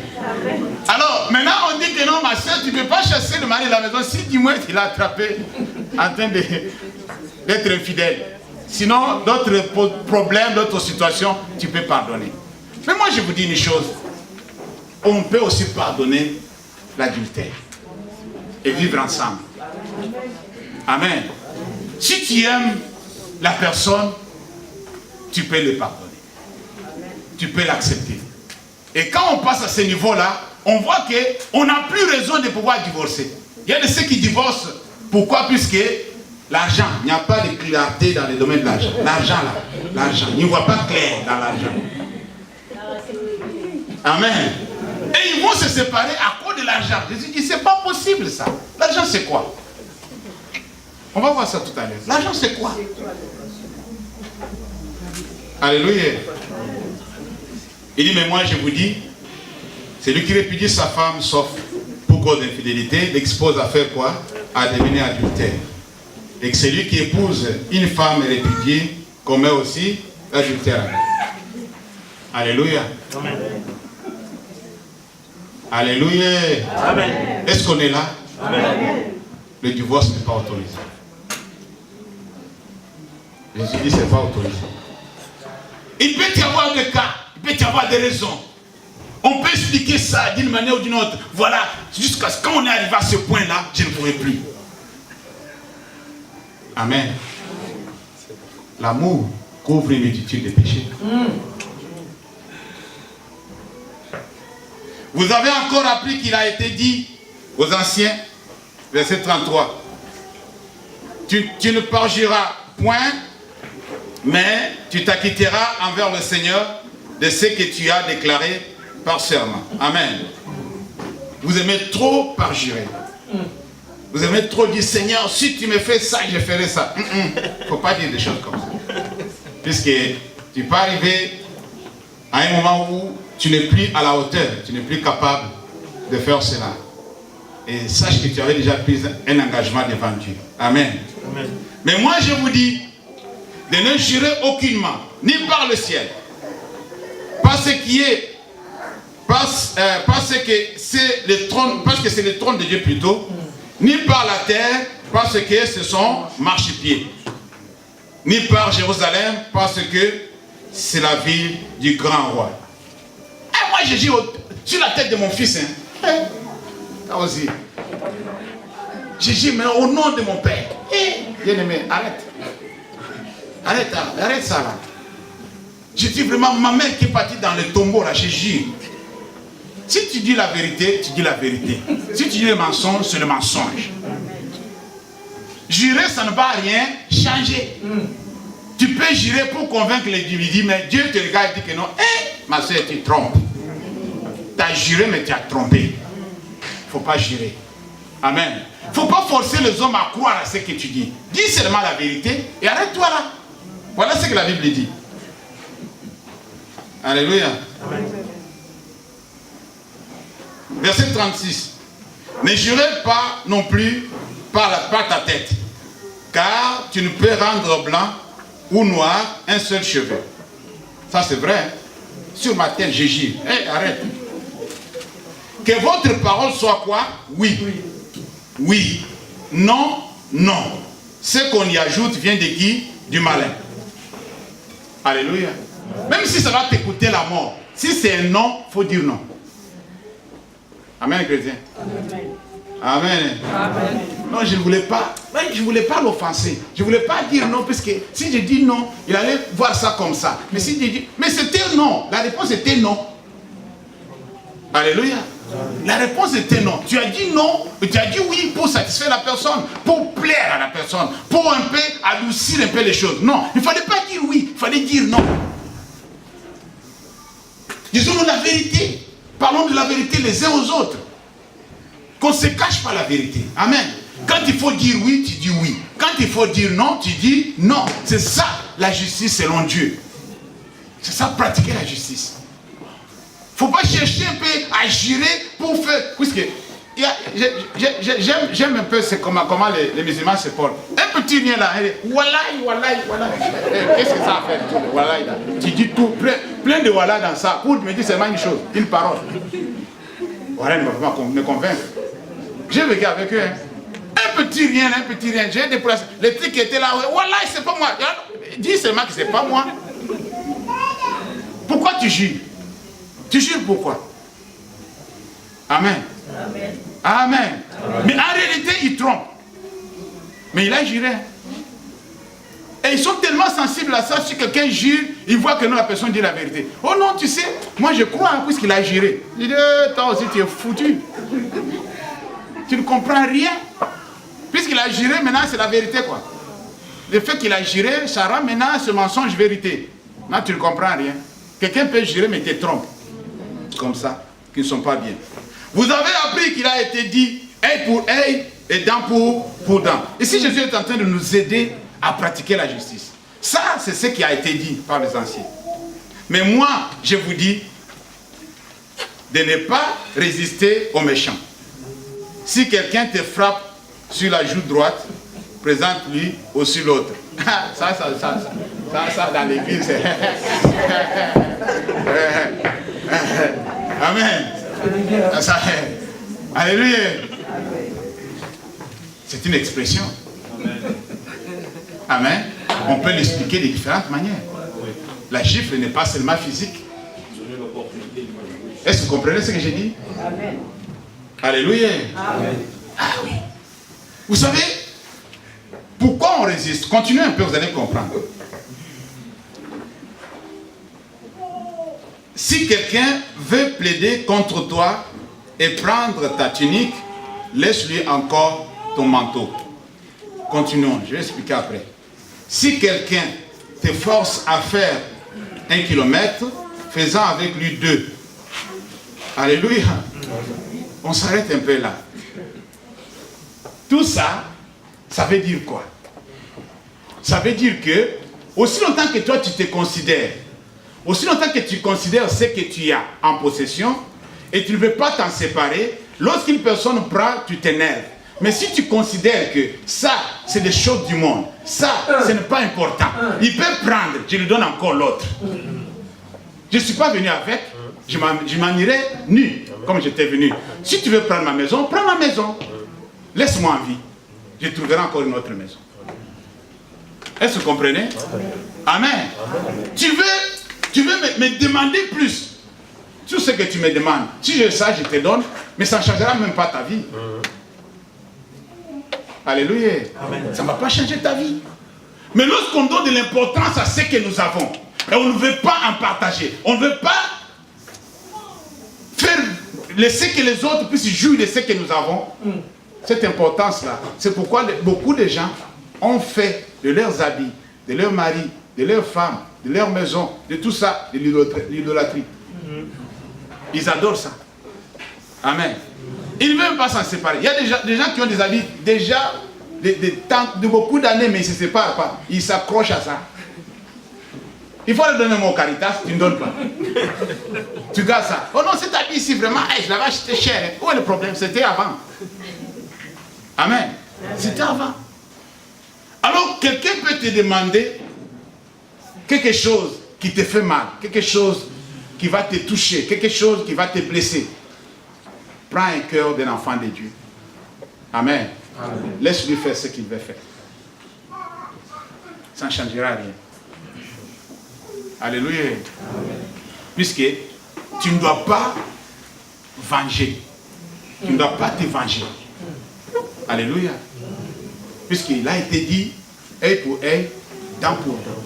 Alors, maintenant, on dit que non, ma soeur, tu ne peux pas chasser le mari de la maison si du moins il a attrapé en train d'être infidèle. Sinon, d'autres problèmes, d'autres situations, tu peux pardonner. Mais moi, je vous dis une chose. On peut aussi pardonner l'adultère et vivre ensemble. Amen. Si tu aimes la personne, tu peux le pardonner. Tu peux l'accepter. Et quand on passe à ce niveau-là, on voit qu'on n'a plus raison de pouvoir divorcer. Il y a de ceux qui divorcent. Pourquoi? Puisque l'argent, il n'y a pas de clarté dans le domaine de l'argent. L'argent là, l'argent, ils ne voient pas clair dans l'argent. Amen. Et ils vont se séparer à cause de l'argent. Jésus dit, c'est pas possible ça. L'argent c'est quoi? On va voir ça tout à l'heure. L'argent c'est quoi? Alléluia. Il dit, mais moi je vous dis, celui qui répudie sa femme, sauf pour cause d'infidélité, l'expose à faire quoi? À devenir adultère. Et que celui qui épouse une femme répudiée commet aussi l'adultère. Alléluia. Amen. Alléluia. Amen. Est-ce qu'on est là? Amen. Le divorce n'est pas autorisé. Jésus dit, c'est pas autorisé. Il peut y avoir des cas, il peut y avoir des raisons. On peut expliquer ça d'une manière ou d'une autre. Voilà, jusqu'à ce quand on est arrivé à ce point-là, je ne pourrai plus. Amen. L'amour couvre une multitude de péchés. Vous avez encore appris qu'il a été dit aux anciens, verset 33, tu ne parjureras point, mais tu t'acquitteras envers le Seigneur de ce que tu as déclaré par serment. Amen. Vous aimez trop parjurer. Vous aimez trop dire, Seigneur, si tu me fais ça, je ferai ça. Il ne faut pas dire des choses comme ça. Puisque tu peux arriver à un moment où tu n'es plus à la hauteur, tu n'es plus capable de faire cela. Et sache que tu avais déjà pris un engagement devant Dieu. Amen. Amen. Mais moi je vous dis de ne jurer aucunement, ni par le ciel, parce que c'est le trône de Dieu plutôt, ni par la terre, parce que ce sont marchepieds, ni par Jérusalem, parce que c'est la ville du grand roi. Et moi je dis sur la tête de mon fils, là aussi. Je dis, mais au nom de mon père, bien-aimé, arrête. Arrête ça là. Je dis vraiment, ma mère qui est partie dans le tombeau là, je jure. Si tu dis la vérité, tu dis la vérité. Si tu dis le mensonge, c'est le mensonge. Jurer, ça ne va rien changer. Tu peux jurer pour convaincre l'individu, mais Dieu te regarde et dit que non. Ma soeur, tu trompes. Tu as juré, mais tu as trompé. Il ne faut pas jurer. Amen. Il ne faut pas forcer les hommes à croire à ce que tu dis. Dis seulement la vérité et arrête-toi là. Voilà ce que la Bible dit. Alléluia. Amen. Verset 36. Ne jurez pas non plus par ta tête, car tu ne peux rendre blanc ou noir un seul cheveu. Ça c'est vrai. Hein? Sur ma tête, je jure. Arrête. Que votre parole soit quoi? Oui. Oui. Non. Non. Ce qu'on y ajoute vient de qui? Du malin. Alléluia. Même si ça va t'écouter la mort, si c'est un non, il faut dire non. Amen, chrétien. Amen. Amen. Non, je ne voulais pas. Je ne voulais pas l'offenser. Je ne voulais pas dire non, parce que si je dis non, il allait voir ça comme ça. Mais si je dis, mais c'était non. La réponse était non. Alléluia. La réponse était non. Tu as dit non, tu as dit oui pour satisfaire la personne, pour plaire à la personne, pour un peu adoucir un peu les choses. Non, il ne fallait pas dire oui, il fallait dire non. Disons-nous la vérité. Parlons de la vérité les uns aux autres. Qu'on ne se cache pas la vérité. Amen. Quand il faut dire oui, tu dis oui. Quand il faut dire non, tu dis non. C'est ça la justice selon Dieu. C'est ça pratiquer la justice. Il ne faut pas chercher un peu à jurer pour faire. Puisque j'aime un peu comment les musulmans se portent. Un petit rien là, wallahi. Qu'est-ce que ça a fait, tout le wallahi là? Tu dis tout, plein de wallahi dans ça, pour me dire seulement une chose, une parole. Voilà, ne va pas me convaincre. J'ai vécu avec eux. Hein. Un petit rien. J'ai déplacé. Les trucs qui étaient là, wallahi, c'est pas moi. Dis seulement que c'est pas moi. Pourquoi tu jures? Tu jures pourquoi? Amen. Amen. Mais en réalité, il trompe. Mais il a juré. Et ils sont tellement sensibles à ça. Si quelqu'un jure, ils voient que non, la personne dit la vérité. Oh non, tu sais, moi je crois hein, puisqu'il a juré. Il dit, toi aussi tu es foutu. Tu ne comprends rien. Puisqu'il a juré, maintenant c'est la vérité quoi. Le fait qu'il a juré, ça rend maintenant ce mensonge vérité. Maintenant tu ne comprends rien. Quelqu'un peut jurer mais te trompe. Comme ça, qui ne sont pas bien. Vous avez appris qu'il a été dit œil pour œil et dent pour dent. Ici Jésus est en train de nous aider à pratiquer la justice. Ça, c'est ce qui a été dit par les anciens. Mais moi, je vous dis de ne pas résister aux méchants. Si quelqu'un te frappe sur la joue droite, présente-lui aussi l'autre. Ça, dans l'église, c'est... Amen. Alléluia. C'est une expression. Amen. On peut l'expliquer de différentes manières. La gifle n'est pas seulement physique. Est-ce que vous comprenez ce que j'ai dit? Amen. Alléluia. Amen. Ah oui. Vous savez, pourquoi on résiste? Continuez un peu, vous allez comprendre. Si quelqu'un veut plaider contre toi et prendre ta tunique, laisse-lui encore ton manteau. Continuons, je vais expliquer après. Si quelqu'un te force à faire 1 kilomètre, faisant avec lui 2. Alléluia. On s'arrête un peu là. Tout ça, ça veut dire quoi? Ça veut dire que, aussi longtemps que toi tu te considères, aussi longtemps que tu considères ce que tu as en possession, et tu ne veux pas t'en séparer, lorsqu'une personne prend, tu t'énerves. Mais si tu considères que ça, c'est des choses du monde, ça, ce n'est pas important, il peut prendre, je lui donne encore l'autre. Je ne suis pas venu avec, je m'en irai nu, comme j'étais venu. Si tu veux prendre ma maison, prends ma maison. Laisse-moi en vie. Je trouverai encore une autre maison. Est-ce que vous comprenez? Amen. Tu veux me demander plus. Tout ce que tu me demandes, si je sais, je te donne, mais ça ne changera même pas ta vie. Alléluia. Amen. Ça ne va pas changer ta vie. Mais lorsqu'on donne de l'importance à ce que nous avons, et on ne veut pas en partager, on ne veut pas laisser que les autres puissent jouir de ce que nous avons, cette importance-là, c'est pourquoi beaucoup de gens ont fait de leurs habits, de leurs maris, de leurs femmes, de leur maison, de tout ça, de l'idolâtrie. Ils adorent ça. Amen. Ils ne veulent pas s'en séparer. Il y a des gens qui ont des habits déjà de beaucoup d'années, mais ils ne se séparent pas. Ils s'accrochent à ça. Il faut leur donner mon Caritas, tu ne donnes pas. Tu gardes ça. Oh non, cet habit ici, vraiment, je l'avais acheté cher. Où est le problème? C'était avant. Amen. C'était avant. Alors, quelqu'un peut te demander quelque chose qui te fait mal, quelque chose qui va te toucher, quelque chose qui va te blesser. Prends un cœur d'un enfant de Dieu. Amen. Amen. Laisse-lui faire ce qu'il veut faire. Ça ne changera rien. Alléluia. Amen. Puisque tu ne dois pas venger. Tu ne dois pas te venger. Alléluia. Puisqu'il a été dit, œil pour œil, dent pour dent.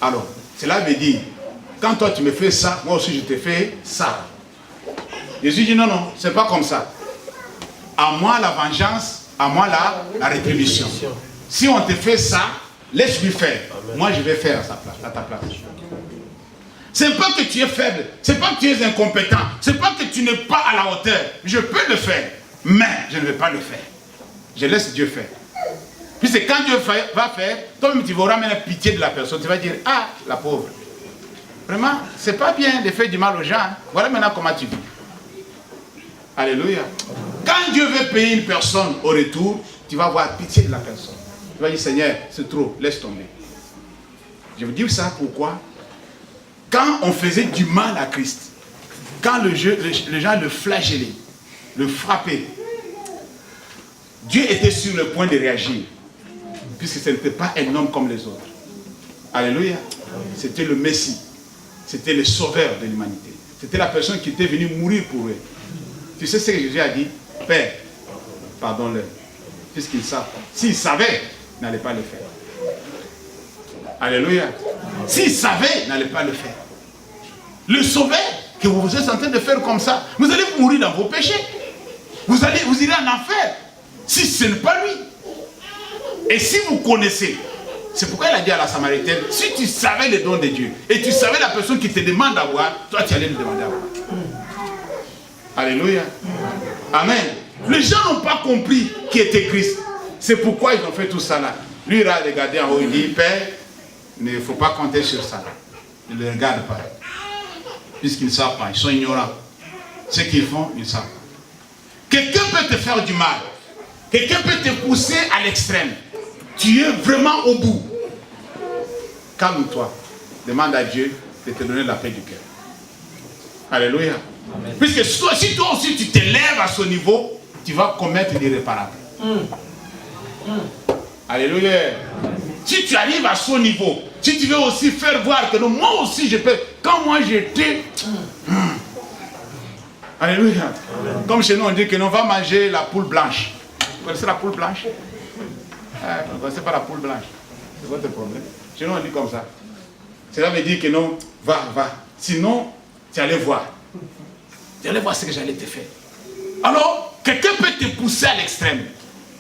Alors, cela veut dire, quand toi tu me fais ça, moi aussi je te fais ça. Jésus dit non, non, c'est pas comme ça. À moi la vengeance, à moi la rétribution. Si on te fait ça, laisse-lui faire. Amen. Moi je vais faire à ta place. C'est pas que tu es faible, c'est pas que tu es incompétent, c'est pas que tu n'es pas à la hauteur. Je peux le faire, mais je ne vais pas le faire. Je laisse Dieu faire. Puisque quand Dieu va faire, toi-même tu vas ramener pitié de la personne. Tu vas dire, ah, la pauvre. Vraiment, c'est pas bien de faire du mal aux gens. Voilà maintenant comment tu vis. Alléluia. Quand Dieu veut payer une personne au retour, tu vas avoir pitié de la personne. Tu vas dire, Seigneur, c'est trop, laisse tomber. Je vous dis ça pourquoi? Quand on faisait du mal à Christ, quand les gens le flagellaient, le frappaient, Dieu était sur le point de réagir, puisque ce n'était pas un homme comme les autres. Alléluia. C'était le Messie. C'était le sauveur de l'humanité. C'était la personne qui était venue mourir pour eux. Tu sais ce que Jésus a dit? Père, pardonne-leur, puisqu'ils savent pas. S'ils savaient, ils n'allaient pas le faire. Alléluia. S'ils savaient, ils n'allaient pas le faire. Le sauveur que vous êtes en train de faire comme ça, vous allez mourir dans vos péchés. Vous irez en enfer. Si ce n'est pas lui. Et si vous connaissez, c'est pourquoi il a dit à la Samaritaine, si tu savais les dons de Dieu, et tu savais la personne qui te demande d'avoir, toi tu allais le demander à voir. Alléluia. Amen. Les gens n'ont pas compris qui était Christ. C'est pourquoi ils ont fait tout ça là. Lui il a regardé en haut, il dit, Père, il ne faut pas compter sur ça. Il ne le regarde pas. Puisqu'ils ne savent pas, ils sont ignorants. Ce qu'ils font, ils ne savent pas. Quelqu'un peut te faire du mal. Quelqu'un peut te pousser à l'extrême. Tu es vraiment au bout. Calme-toi. Demande à Dieu de te donner la paix du cœur. Alléluia. Amen. Puisque si toi aussi tu t'élèves à ce niveau, tu vas commettre l'irréparable. Alléluia. Si tu arrives à ce niveau, si tu veux aussi faire voir que non, moi aussi je peux. Quand moi j'étais... Alléluia. Comme chez nous on dit que l'on va manger la poule blanche. Vous connaissez la poule blanche? Vous ne connaissez pas la poule blanche. C'est votre problème. Chez nous on dit comme ça. Cela veut dire que non, va. Sinon, tu allais voir. Tu allais voir ce que j'allais te faire. Alors, quelqu'un peut te pousser à l'extrême.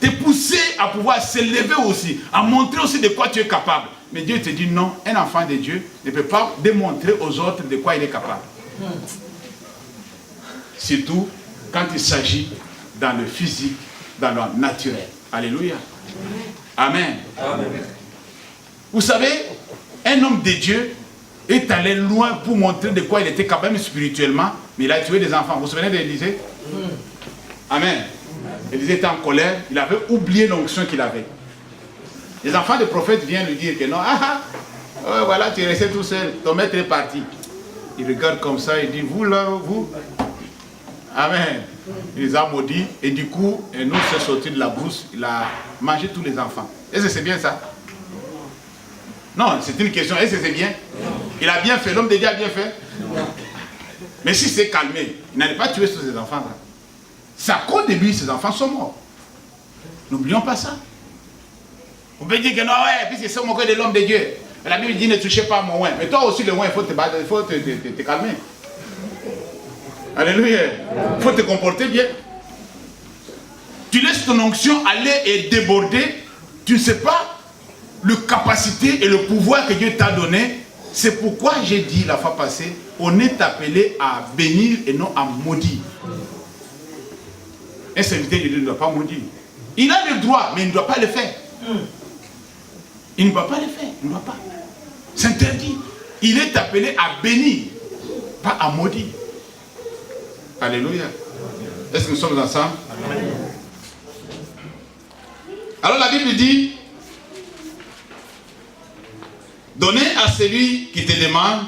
Te pousser à pouvoir s'élever aussi. À montrer aussi de quoi tu es capable. Mais Dieu te dit non, un enfant de Dieu ne peut pas démontrer aux autres de quoi il est capable. Surtout quand il s'agit dans le physique, dans le naturel. Alléluia. Amen. Amen. Vous savez, un homme de Dieu est allé loin pour montrer de quoi il était capable spirituellement, mais il a tué des enfants. Vous vous souvenez d'Élisée? Amen. Élisée était en colère, il avait oublié l'onction qu'il avait. Les enfants des prophètes viennent lui dire que non, voilà, tu es resté tout seul, ton maître est parti. Il regarde comme ça, il dit, vous là, vous. Amen. Il les a maudits et du coup, un autre s'est sorti de la brousse, il a mangé tous les enfants. Est-ce que c'est bien ça? Non, c'est une question, est-ce que c'est bien? Il a bien fait, l'homme de Dieu a bien fait. Mais si c'est calmé, il n'allait pas tuer tous ces enfants-là. C'est à cause de lui, ces enfants sont morts. N'oublions pas ça. On peut dire que non, ouais, puisque c'est au moqueur de l'homme de Dieu. La Bible dit ne touchez pas à mon oin. Mais toi aussi, le oin, il faut te battre, il faut te calmer. Alléluia. Il faut te comporter bien. Tu laisses ton onction aller et déborder. Tu ne sais pas la capacité et le pouvoir que Dieu t'a donné. C'est pourquoi j'ai dit la fois passée, on est appelé à bénir et non à maudire. Un serviteur de Dieu ne doit pas maudire. Il a le droit, mais il ne doit pas le faire. Il ne doit pas le faire. Il ne doit pas. C'est interdit. Il est appelé à bénir, pas à maudire. Alléluia. Est-ce que nous sommes ensemble? Amen. Alors la Bible dit, donnez à celui qui te demande,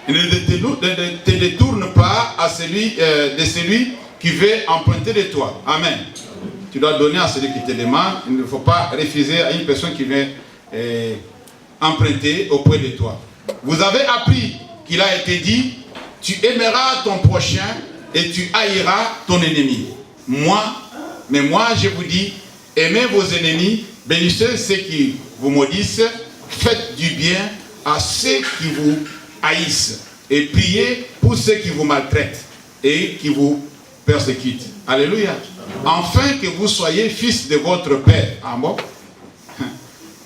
ne te détourne pas à celui, de celui qui veut emprunter de toi. Amen. Tu dois donner à celui qui te demande. Il ne faut pas refuser à une personne qui vient emprunter auprès de toi. Vous avez appris qu'il a été dit, tu aimeras ton prochain et tu haïras ton ennemi. Moi je vous dis, aimez vos ennemis, bénissez ceux qui vous maudissent, faites du bien à ceux qui vous haïssent et priez pour ceux qui vous maltraitent et qui vous persécutent. Alléluia. Afin que vous soyez fils de votre Père, amen,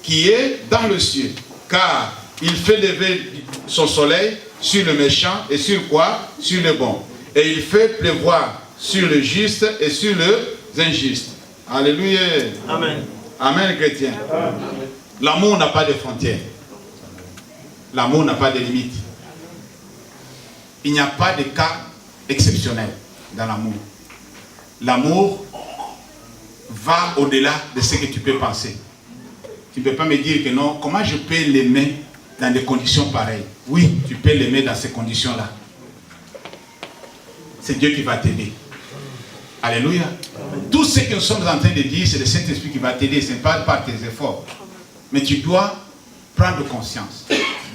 qui est dans le ciel, car il fait lever son soleil sur le méchant et sur quoi? Sur le bon. Et il fait pleuvoir sur le juste et sur les injustes. Alléluia. Amen. Amen, chrétien. L'amour n'a pas de frontières. L'amour n'a pas de limites. Il n'y a pas de cas exceptionnels dans l'amour. L'amour va au-delà de ce que tu peux penser. Tu ne peux pas me dire que non, comment je peux l'aimer dans des conditions pareilles? Oui, tu peux l'aimer dans ces conditions-là. C'est Dieu qui va t'aider. Alléluia. Tout ce que nous sommes en train de dire, c'est le Saint-Esprit qui va t'aider, ce n'est pas par tes efforts. Mais tu dois prendre conscience.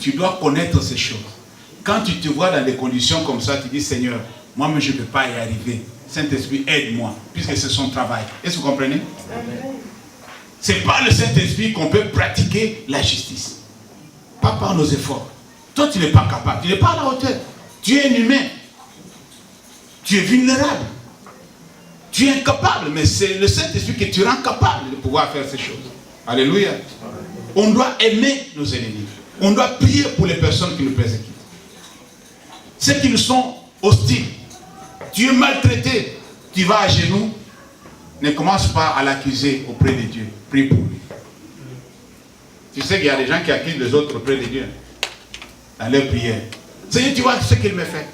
Tu dois connaître ces choses. Quand tu te vois dans des conditions comme ça, tu dis, Seigneur, moi-même je ne peux pas y arriver. Saint-Esprit, aide-moi, puisque c'est son travail. Est-ce que vous comprenez? C'est par le Saint-Esprit qu'on peut pratiquer la justice. Pas par nos efforts. Toi, tu n'es pas capable. Tu n'es pas à la hauteur. Tu es un humain. Tu es vulnérable. Tu es incapable. Mais c'est le Saint-Esprit qui te rend capable de pouvoir faire ces choses. Alléluia. On doit aimer nos ennemis. On doit prier pour les personnes qui nous persécutent. Ceux qui nous sont hostiles. Tu es maltraité. Tu vas à genoux. Ne commence pas à l'accuser auprès de Dieu. Prie pour lui. Tu sais qu'il y a des gens qui accusent les autres auprès de Dieu. Dans leur prière. Seigneur, tu vois ce qu'il me fait.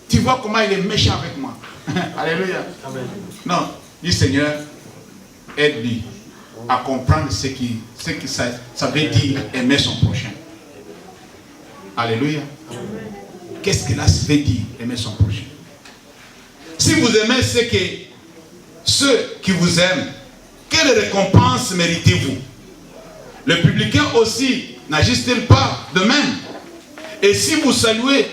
Tu vois comment il est méchant avec moi. Alléluia. Amen. Non. Dis Seigneur, aide-lui à comprendre ce que ça veut dire aimer son prochain. Alléluia. Qu'est-ce que là veut dire aimer son prochain? Si vous aimez ceux qui vous aiment, quelle récompense méritez-vous? Le publicain aussi n'agissent-ils pas de même? Et si vous saluez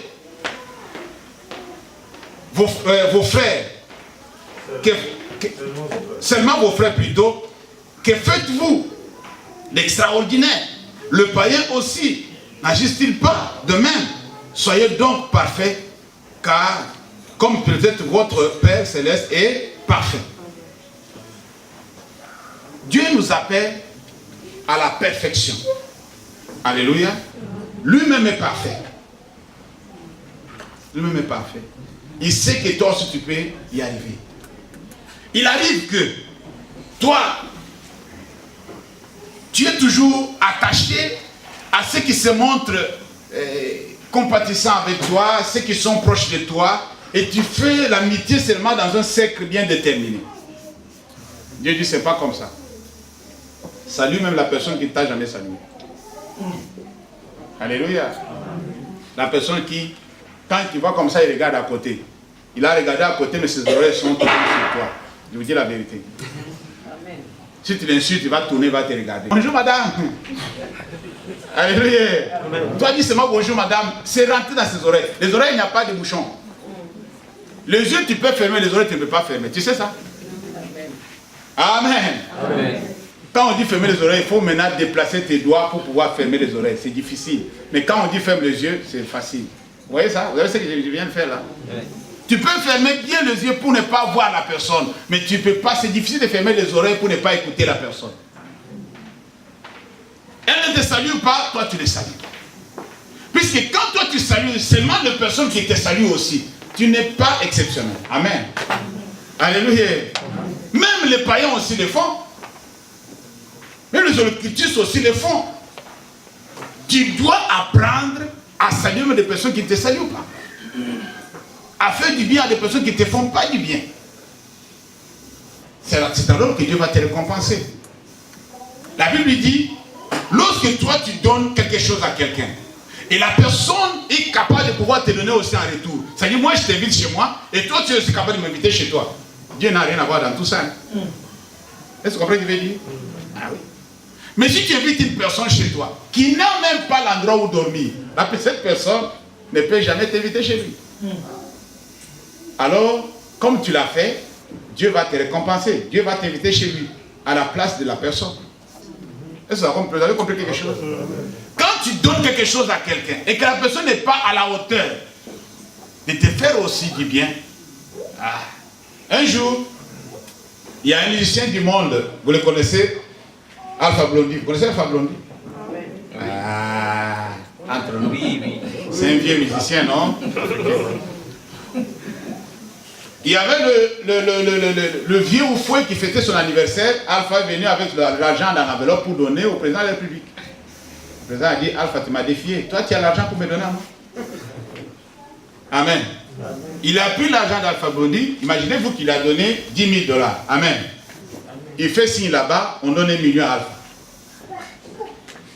vos frères, seulement vos frères plutôt, que faites-vous d'extraordinaire? Le païen aussi n'agissent-ils pas de même? Soyez donc parfaits, car comme peut-être votre Père Céleste est parfait. Dieu nous appelle à la perfection. Alléluia. Lui-même est parfait. Lui-même est parfait. Il sait que toi aussi tu peux y arriver. Il arrive que toi, tu es toujours attaché à ceux qui se montrent compatissants avec toi, ceux qui sont proches de toi, et tu fais l'amitié seulement dans un cercle bien déterminé. Dieu dit, c'est pas comme ça. Salue même la personne qui ne t'a jamais salué. Alléluia. La personne qui, quand tu vois comme ça, il regarde à côté. Il a regardé à côté, mais ses oreilles sont tournées sur toi. Je vous dis la vérité. Amen. Si tu l'insultes, il va tourner, il va te regarder. Bonjour madame. Alléluia. Amen. Toi dis seulement bonjour madame. C'est rentré dans ses oreilles. Les oreilles, il n'y a pas de bouchon. Les yeux, tu peux fermer, les oreilles, tu ne peux pas fermer. Tu sais ça? Amen. Amen. Amen. Quand on dit fermer les oreilles, il faut maintenant déplacer tes doigts pour pouvoir fermer les oreilles. C'est difficile. Mais quand on dit ferme les yeux, c'est facile. Vous voyez ça? Vous voyez ce que je viens de faire là? Oui. Tu peux fermer bien les yeux pour ne pas voir la personne. Mais tu ne peux pas, c'est difficile de fermer les oreilles pour ne pas écouter la personne. Elle ne te salue pas, toi tu ne salues pas. Puisque quand toi tu salues, seulement les personnes qui te saluent aussi. Tu n'es pas exceptionnel. Amen. Alléluia. Même les païens aussi le font. Même les occultistes aussi le font. Tu dois apprendre à saluer des personnes qui ne te saluent pas. À faire du bien à des personnes qui ne te font pas du bien. C'est alors que Dieu va te récompenser. La Bible dit, lorsque toi tu donnes quelque chose à quelqu'un, et la personne est capable de pouvoir te donner aussi en retour. C'est-à-dire, moi je t'invite chez moi, et toi tu es aussi capable de m'inviter chez toi. Dieu n'a rien à voir dans tout ça. Est-ce que vous comprenez ce que je veux dire? Ah oui. Mais si tu invites une personne chez toi, qui n'a même pas l'endroit où dormir, cette personne ne peut jamais t'inviter chez lui. Alors, comme tu l'as fait, Dieu va te récompenser. Dieu va t'inviter chez lui, à la place de la personne. Est-ce que vous avez compris quelque chose? Quand tu donnes quelque chose à quelqu'un, et que la personne n'est pas à la hauteur de te faire aussi du bien, un jour, il y a un musicien du monde, vous le connaissez, Alpha Blondy. Vous connaissez Alpha Blondy? Entre nous. C'est un vieux musicien, non? Il y avait le vieux Oufoué qui fêtait son anniversaire. Alpha est venu avec l'argent dans l'enveloppe pour donner au président de la République. Le président a dit, Alpha, tu m'as défié. Toi, tu as l'argent pour me donner à moi. Amen. Il a pris l'argent d'Alpha Blondy. Imaginez-vous qu'il a donné $10 000. Amen. Il fait signe là-bas, on donne 1 million à Alpha.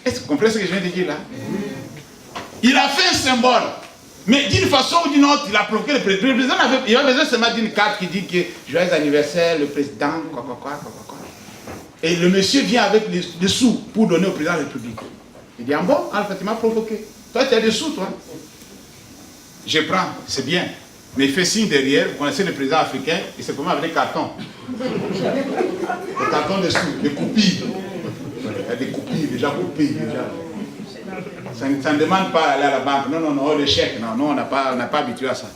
Est-ce que vous comprenez ce que je viens de dire là? Il a fait un symbole. Mais d'une façon ou d'une autre, il a provoqué le président. Le président il avait besoin seulement d'une carte qui dit que joyeux anniversaire, le président, quoi. Et le monsieur vient avec des sous pour donner au président de la République. Il dit, ah bon, Alpha, tu m'as provoqué. Toi, tu as des sous, toi. Je prends, c'est bien. Mais il fait signe derrière, vous connaissez le président africain, il se promène avec des cartons. Des cartons de sous, des copies. Il y a des copies, déjà copies. Déjà. Ça ne demande pas d'aller à la banque. Non, les chèques. Non, on n'a pas habitué à ça.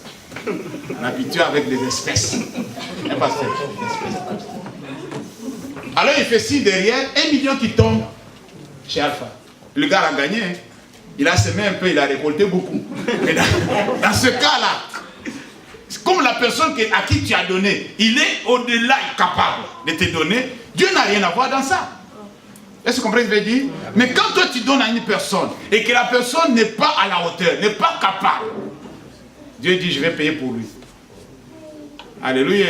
On est habitué avec des espèces. Un pasteur, des espèces. Alors il fait signe derrière, 1 million qui tombe chez Alpha. Le gars a gagné. Hein. Il a semé un peu, il a récolté beaucoup. Mais dans ce cas-là, comme la personne à qui tu as donné, il est au-delà capable de te donner, Dieu n'a rien à voir dans ça. Est-ce que vous comprenez ce que je veux dire? Mais quand toi tu donnes à une personne et que la personne n'est pas à la hauteur, n'est pas capable, Dieu dit je vais payer pour lui. Alléluia.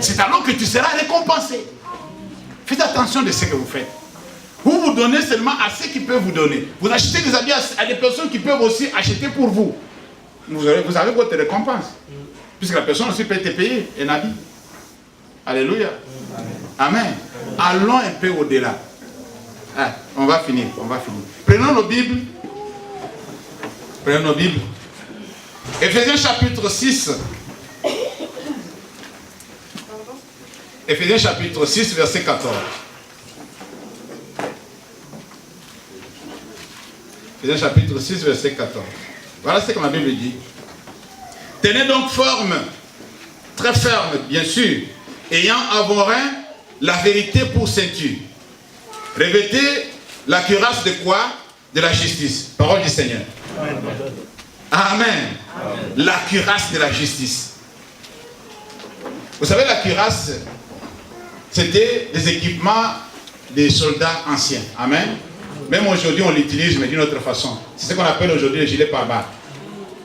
C'est alors que tu seras récompensé. Faites attention de ce que vous faites. Vous donnez seulement à ceux qui peuvent vous donner. Vous achetez des habits à des personnes qui peuvent aussi acheter pour vous. Vous avez votre récompense. Puisque la personne aussi peut te payer un habit. Alléluia. Amen. Allons un peu au-delà. Ah, on va finir. Prenons nos Bibles. Éphésiens chapitre 6. Éphésiens chapitre 6, verset 14. Éphésiens chapitre 6, verset 14. Voilà ce que ma Bible dit. Tenez donc forme, très ferme, bien sûr, ayant à vos reins la vérité pour ceinture. Revêtez la cuirasse de quoi? De la justice. Parole du Seigneur. Amen. La cuirasse de la justice. Vous savez, la cuirasse, c'était des équipements des soldats anciens. Amen. Même aujourd'hui, on l'utilise, mais d'une autre façon. C'est ce qu'on appelle aujourd'hui le gilet pare-balles.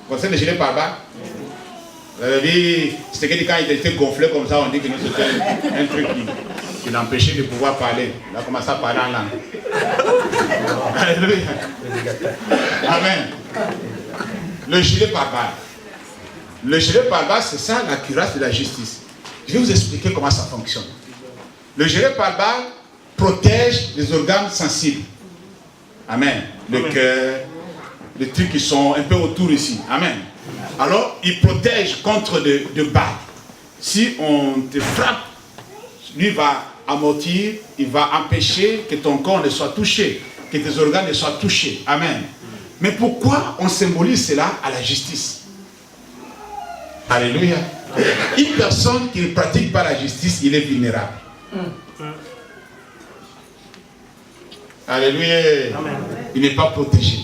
Vous connaissez le gilet pare-balles? Vous avez vu, c'était que quand il était gonflé comme ça, on dit que c'était un truc qui l'empêchait de pouvoir parler. Il a commencé à parler en langue. Alléluia. Amen. Le gilet pare-balles. Le gilet pare-balles, c'est ça la cuirasse de la justice. Je vais vous expliquer comment ça fonctionne. Le gilet pare-balles protège les organes sensibles. Amen. Le cœur, les trucs qui sont un peu autour ici. Amen. Alors, il protège contre de balles. Si on te frappe, lui va amortir, il va empêcher que ton corps ne soit touché, que tes organes ne soient touchés. Amen. Mais pourquoi on symbolise cela à la justice? Alléluia. Une personne qui ne pratique pas la justice, il est vulnérable. Alléluia. Amen. Il n'est pas protégé.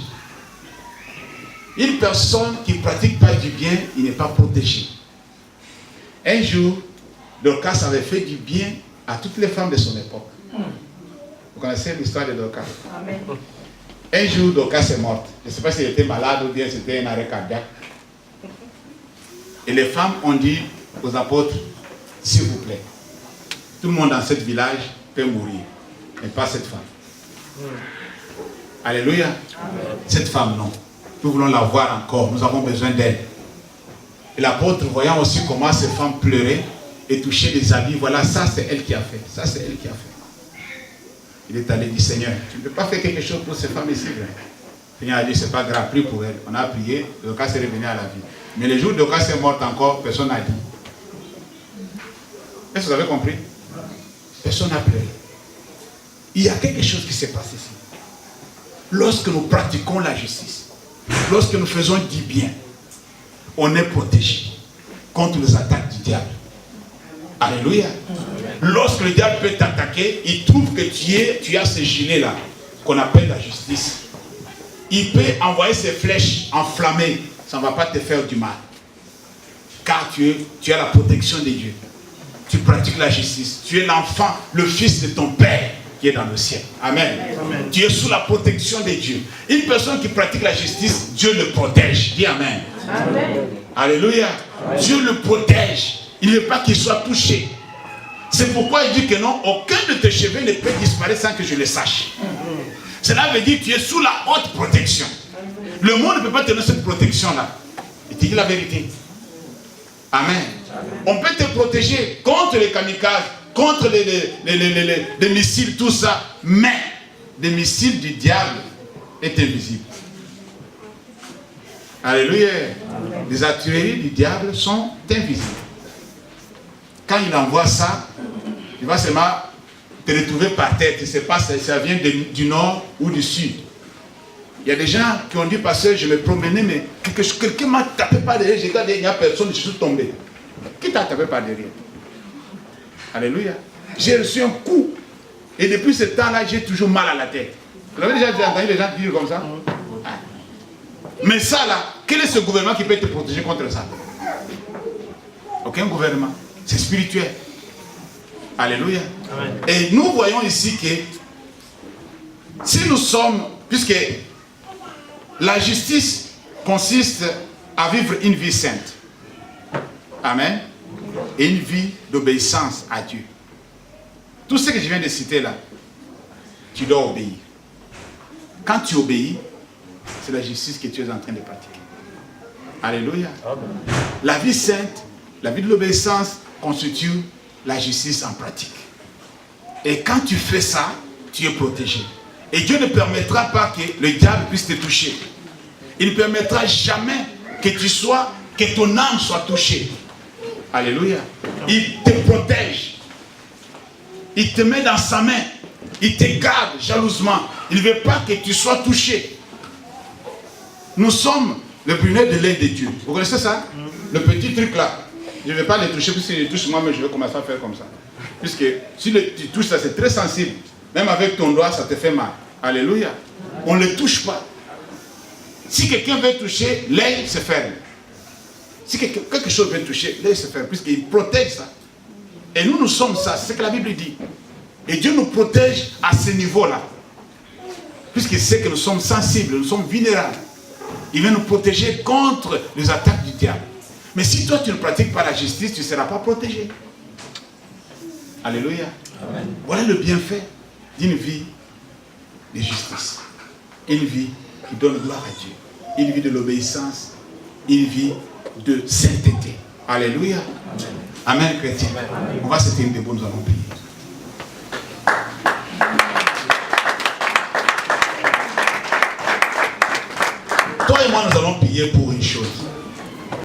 Une personne qui ne pratique pas du bien, il n'est pas protégé. Un jour, Dorcas avait fait du bien à toutes les femmes de son époque. Vous connaissez l'histoire de Dorcas? Amen. Un jour, Dorcas est morte. Je ne sais pas si elle était malade ou bien c'était un arrêt cardiaque. Et les femmes ont dit aux apôtres, s'il vous plaît, tout le monde dans ce village peut mourir, mais pas cette femme. Alléluia. Amen. Cette femme, non. Nous voulons la voir encore. Nous avons besoin d'elle. Et l'apôtre, voyant aussi comment ces femmes pleuraient et touchaient les habits, voilà, ça c'est elle qui a fait. Ça c'est elle qui a fait. Il est allé dire, Seigneur, tu ne peux pas faire quelque chose pour ces femmes ici. Le Seigneur a dit, c'est pas grave, prie pour elle. On a prié, Dorcas est revenu à la vie. Mais le jour où Dorcas est morte encore, personne n'a dit. Est-ce que vous avez compris? Personne n'a pleuré. Il y a quelque chose qui s'est passé ici. Lorsque nous pratiquons la justice, lorsque nous faisons du bien, on est protégé contre les attaques du diable. Alléluia. Lorsque le diable peut t'attaquer, il trouve que tu as ce gilet-là, qu'on appelle la justice. Il peut envoyer ses flèches enflammées, ça ne va pas te faire du mal. Car tu as la protection de Dieu. Tu pratiques la justice. Tu es l'enfant, le fils de ton Père qui est dans le ciel. Amen. Amen. Tu es sous la protection de Dieu. Une personne qui pratique la justice, Dieu le protège. Dis Amen. Amen. Alléluia. Dieu le protège. Il ne veut pas qu'il soit touché. C'est pourquoi il dit que non, aucun de tes cheveux ne peut disparaître sans que je le sache. Cela veut dire que tu es sous la haute protection. Le monde ne peut pas te donner cette protection-là. Il te dit la vérité. Amen. On peut te protéger contre les kamikazes, contre les missiles, tout ça. Mais les missiles du diable est invisible. Alléluia. Les artilleries du diable sont invisibles. Quand il envoie ça, il va seulement te retrouver par terre. Tu ne sais pas si ça vient du nord ou du sud. Il y a des gens qui ont dit, pasteur, je me promenais, mais quelqu'un m'a tapé par derrière. J'ai regardé, il n'y a personne, je suis tombé. Qui t'a tapé par derrière? Alléluia. J'ai reçu un coup. Et depuis ce temps-là, j'ai toujours mal à la tête. Vous avez déjà entendu les gens dire comme ça? Mais ça là, quel est ce gouvernement qui peut te protéger contre ça? Aucun gouvernement. C'est spirituel. Alléluia. Amen. Et nous voyons ici que si nous sommes, puisque la justice consiste à vivre une vie sainte. Amen. Et une vie d'obéissance à Dieu. Tout ce que je viens de citer là, tu dois obéir. Quand tu obéis, c'est la justice que tu es en train de pratiquer. Alléluia. Amen. La vie sainte, la vie de l'obéissance constitue la justice en pratique. Et quand tu fais ça, tu es protégé. Et Dieu ne permettra pas que le diable puisse te toucher. Il ne permettra jamais que ton âme soit touchée. Alléluia. Il te protège. Il te met dans sa main. Il te garde jalousement. Il ne veut pas que tu sois touché. Nous sommes le prunelle de l'œil de Dieu. Vous connaissez ça? Le petit truc là. Je ne vais pas les toucher, puisque je les touche moi, mais je vais commencer à faire comme ça. Puisque si tu touches ça, c'est très sensible. Même avec ton doigt, ça te fait mal. Alléluia. On ne les touche pas. Si quelqu'un veut toucher, l'œil se ferme. Si quelque chose veut toucher, l'œil se ferme, puisqu'il protège ça. Et nous sommes ça, c'est ce que la Bible dit. Et Dieu nous protège à ce niveau-là. Puisqu'il sait que nous sommes sensibles, nous sommes vulnérables. Il veut nous protéger contre les attaques du diable. Mais si toi tu ne pratiques pas la justice, tu ne seras pas protégé. Alléluia. Amen. Voilà le bienfait d'une vie de justice. Une vie qui donne gloire à Dieu. Une vie de l'obéissance. Une vie de sainteté. Alléluia. Amen, Amen chrétien. Amen. On va se tenir debout, nous allons prier. Toi et moi, nous allons prier pour une chose.